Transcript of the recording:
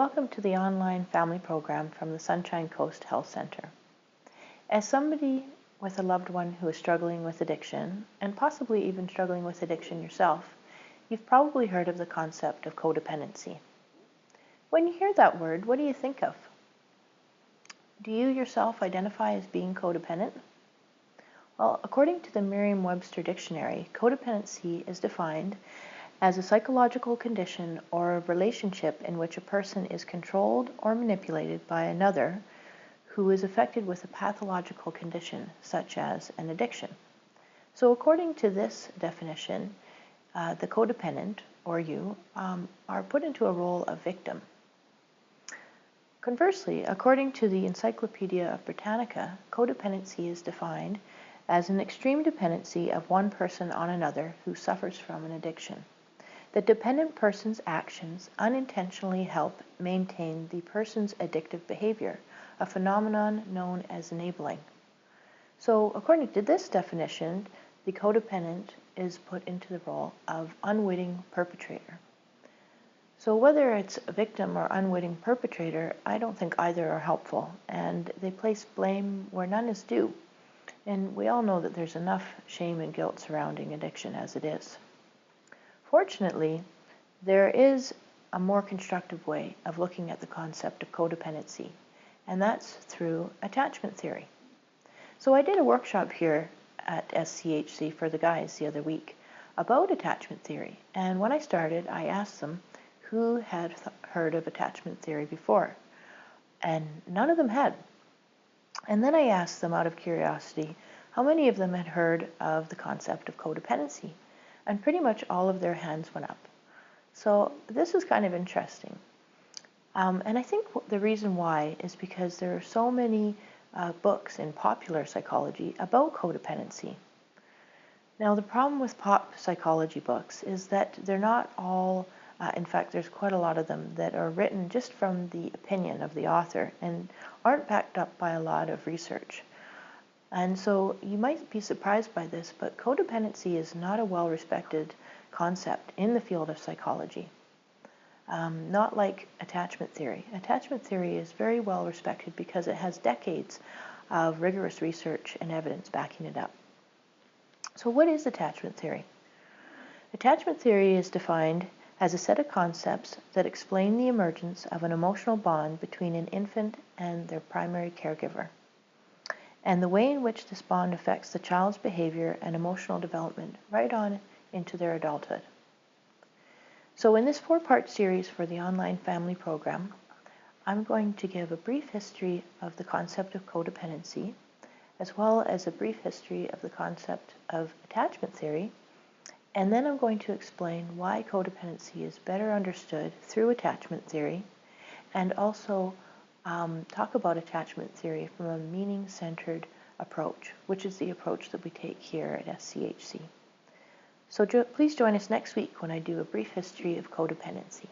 welcome to the online family program from the Sunshine Coast Health Center. As somebody with a loved one who is struggling with addiction, and possibly even struggling with addiction yourself, you've probably heard of the concept of codependency. When you hear that word, what do you think of? Do you yourself identify as being codependent? Well, according to the Merriam-Webster dictionary, codependency is defined as a psychological condition or a relationship in which a person is controlled or manipulated by another who is affected with a pathological condition, such as an addiction. So according to this definition, the codependent, or you, are put into a role of victim. Conversely, according to the Encyclopedia Britannica, codependency is defined as an extreme dependency of one person on another who suffers from an addiction. The dependent person's actions unintentionally help maintain the person's addictive behavior, a phenomenon known as enabling. So, according to this definition, the codependent is put into the role of unwitting perpetrator. So whether it's a victim or unwitting perpetrator, I don't think either are helpful, and they place blame where none is due. And we all know that there's enough shame and guilt surrounding addiction as it is. Fortunately, there is a more constructive way of looking at the concept of codependency, and that's through attachment theory. So I did a workshop here at SCHC for the guys the other week about attachment theory, and when I started, I asked them who had heard of attachment theory before, and none of them had. And then I asked them out of curiosity how many of them had heard of the concept of codependency, and pretty much all of their hands went up. So this is kind of interesting. And I think the reason why is because there are so many books in popular psychology about codependency. Now, the problem with pop psychology books is that they're not all, in fact, there's quite a lot of them that are written just from the opinion of the author and aren't backed up by a lot of research. And so you might be surprised by this, but codependency is not a well-respected concept in the field of psychology. Not like attachment theory. Attachment theory is very well respected because it has decades of rigorous research and evidence backing it up. So what is attachment theory? Attachment theory is defined as a set of concepts that explain the emergence of an emotional bond between an infant and their primary caregiver, and the way in which this bond affects the child's behavior and emotional development right on into their adulthood. So in this 4-part series for the online family program, I'm going to give a brief history of the concept of codependency, as well as a brief history of the concept of attachment theory, and then I'm going to explain why codependency is better understood through attachment theory, and also talk about attachment theory from a meaning-centered approach, which is the approach that we take here at SCHC. So please join us next week when I do a brief history of codependency.